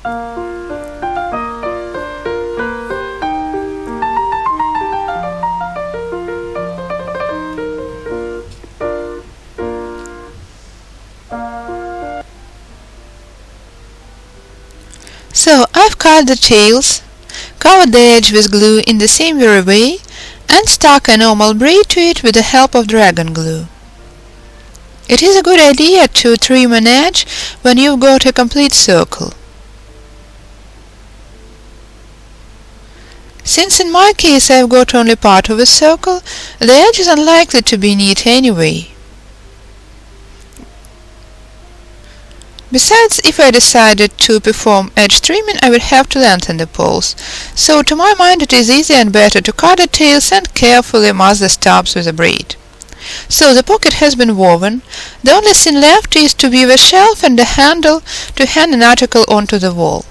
So I've cut the tails, covered the edge with glue in the same very way, and stuck a normal braid to it with the help of dragon glue. It is a good idea to trim an edge when you've got a complete circle. Since in my case I've got only part of a circle, the edge is unlikely to be neat anyway. Besides, if I decided to perform edge trimming, I would have to lengthen the poles, so to my mind it is easier and better to cut the tails and carefully mask the stubs with a braid. So the pocket has been woven. The only thing left is to weave a shelf and a handle to hang an article onto the wall.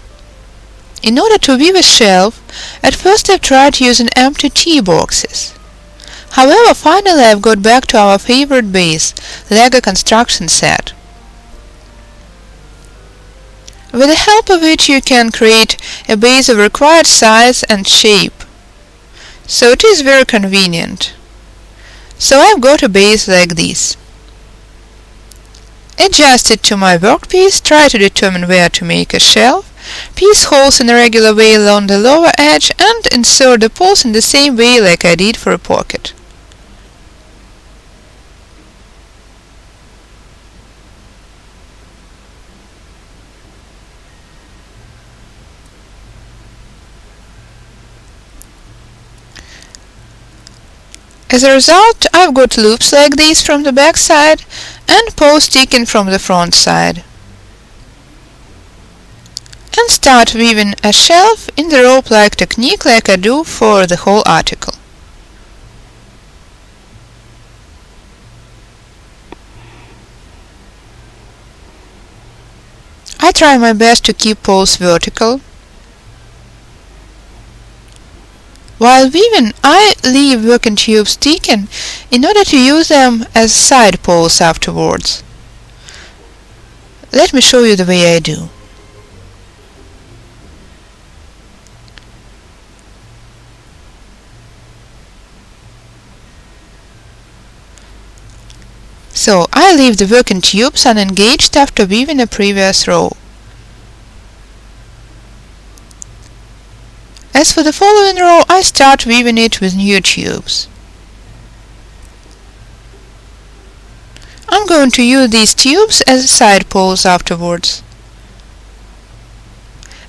In order to weave a shelf, at first I've tried using empty tea boxes. However, finally I've got back to our favorite base, Lego construction set. With the help of which you can create a base of required size and shape. So it is very convenient. So I've got a base like this. Adjust it to my workpiece, try to determine where to make a shelf, piece holes in a regular way along the lower edge, and insert the poles in the same way like I did for a pocket. As a result, I've got loops like these from the back side and poles sticking from the front side. And start weaving a shelf in the rope-like technique like I do for the whole article. I try my best to keep poles vertical. While weaving, I leave working tubes sticking in order to use them as side poles afterwards. Let me show you the way I do. So I leave the working tubes unengaged after weaving a previous row. As for the following row, I start weaving it with new tubes. I'm going to use these tubes as side poles afterwards.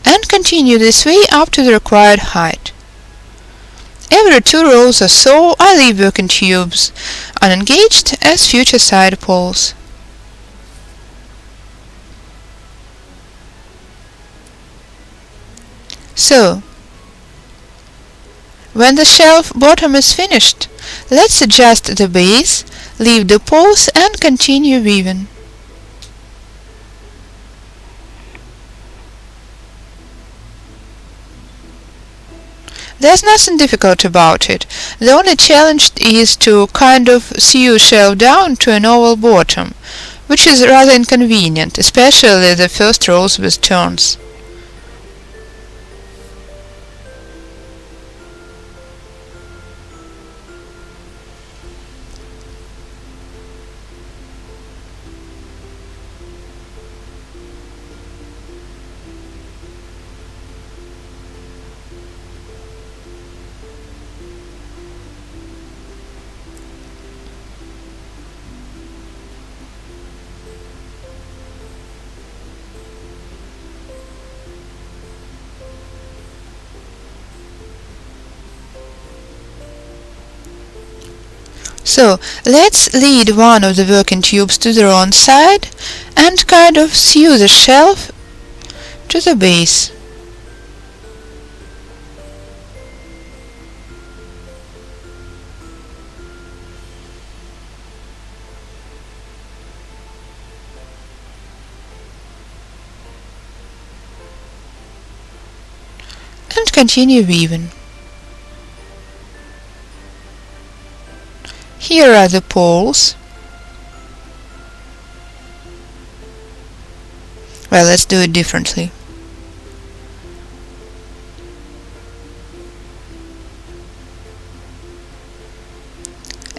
And continue this way up to the required height. Every 2 rows or so, I leave working tubes unengaged as future side poles. So, when the shelf bottom is finished, let's adjust the base, leave the poles and continue weaving. There's nothing difficult about it. The only challenge is to kind of sew shelf down to an oval bottom, which is rather inconvenient, especially the first rows with turns. So let's lead one of the working tubes to the wrong side and kind of sew the shelf to the base. And continue weaving. Here are the poles. Well, let's do it differently.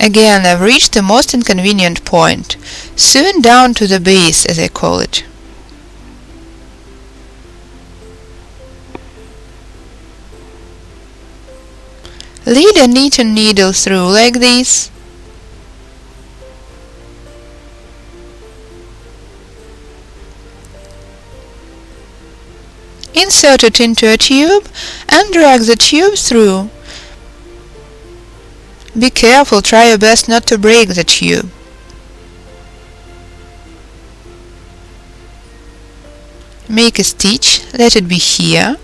Again, I've reached the most inconvenient point, sewing down to the base, as I call it. Lead a knitting needle through like this. Insert it into a tube and drag the tube through. Be careful, try your best not to break the tube. Make a stitch, let it be here.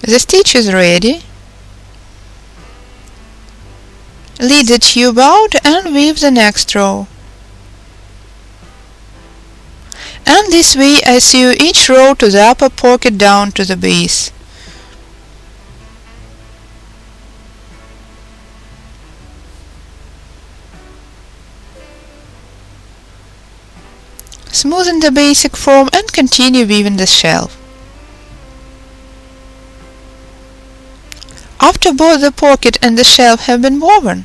The stitch is ready. Lead the tube out and weave the next row. And this way I sew each row to the upper pocket down to the base. Smoothen the basic form and continue weaving the shelf. After both the pocket and the shelf have been woven,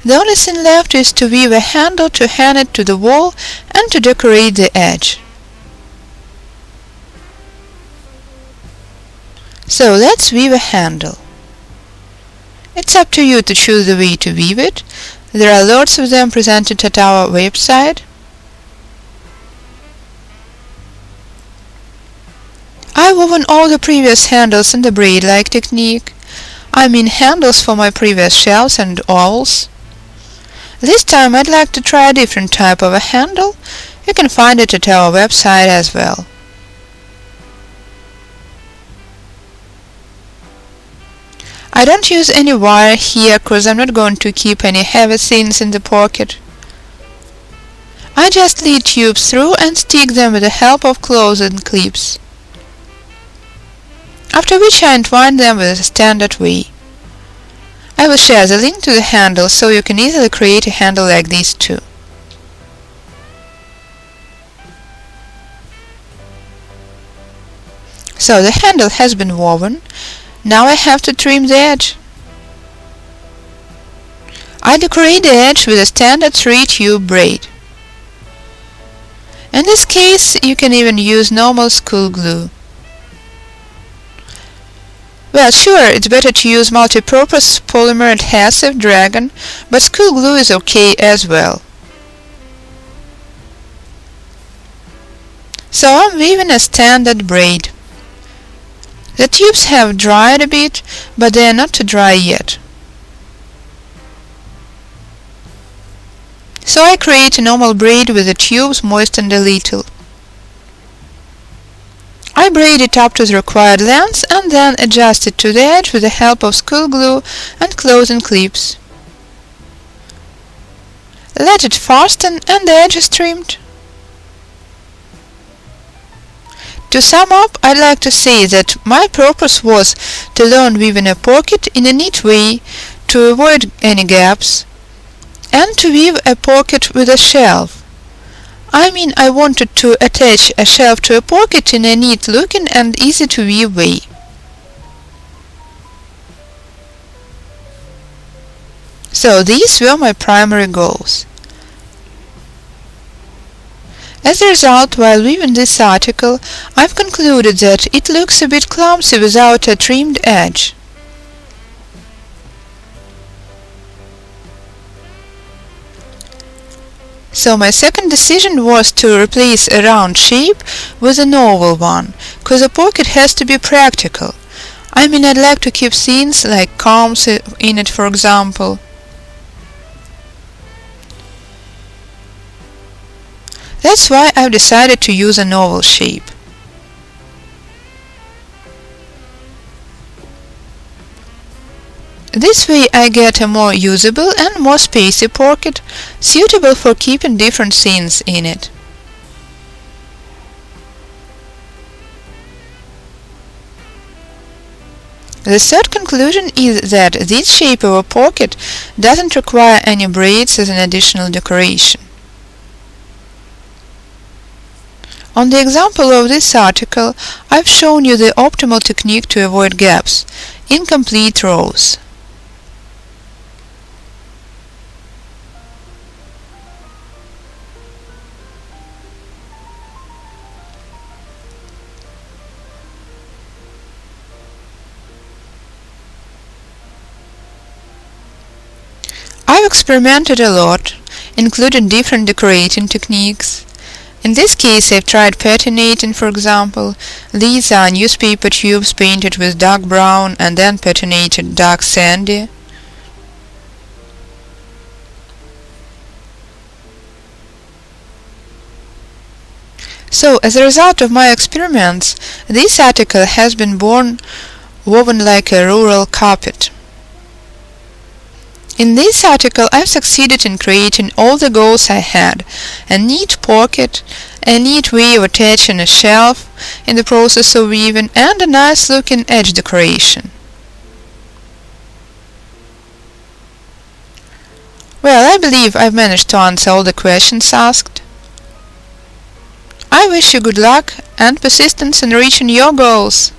the only thing left is to weave a handle to hang it to the wall and to decorate the edge. So let's weave a handle. It's up to you to choose the way to weave it. There are lots of them presented at our website. I've woven all the previous handles in the braid-like technique. I mean handles for my previous shells and owls. This time I'd like to try a different type of a handle. You can find it at our website as well. I don't use any wire here because I'm not going to keep any heavy things in the pocket. I just lead tubes through and stick them with the help of clothes and clips. After which I entwine them with a standard way. I will share the link to the handle so you can easily create a handle like this too. So the handle has been woven. Now I have to trim the edge. I decorate the edge with a standard 3-tube braid. In this case you can even use normal school glue. Well, sure, it's better to use multi-purpose polymer adhesive Dragon, but school glue is okay as well. So I'm weaving a standard braid. The tubes have dried a bit, but they are not too dry yet. So I create a normal braid with the tubes moistened a little. I braid it up to the required length and then adjust it to the edge with the help of school glue and clothing clips. Let it fasten and the edge is trimmed. To sum up, I'd like to say that my purpose was to learn weaving a pocket in a neat way to avoid any gaps and to weave a pocket with a shelf. I mean, I wanted to attach a shelf to a pocket in a neat looking and easy to weave way. So these were my primary goals. As a result, while weaving this article, I've concluded that it looks a bit clumsy without a trimmed edge. So my second decision was to replace a round shape with an oval one, cause a pocket has to be practical. I mean, I'd like to keep things like combs in it, for example. That's why I've decided to use an oval shape. This way I get a more usable and more spacey pocket, suitable for keeping different things in it. The third conclusion is that this shape of a pocket doesn't require any braids as an additional decoration. On the example of this article, I've shown you the optimal technique to avoid gaps, incomplete rows. I've experimented a lot, including different decorating techniques. In this case, I've tried patinating, for example. These are newspaper tubes painted with dark brown and then patinated dark sandy. So, as a result of my experiments, this article has been woven like a rural carpet. In this article, I've succeeded in creating all the goals I had: a neat pocket, a neat way of attaching a shelf in the process of weaving, and a nice-looking edge decoration. Well, I believe I've managed to answer all the questions asked. I wish you good luck and persistence in reaching your goals.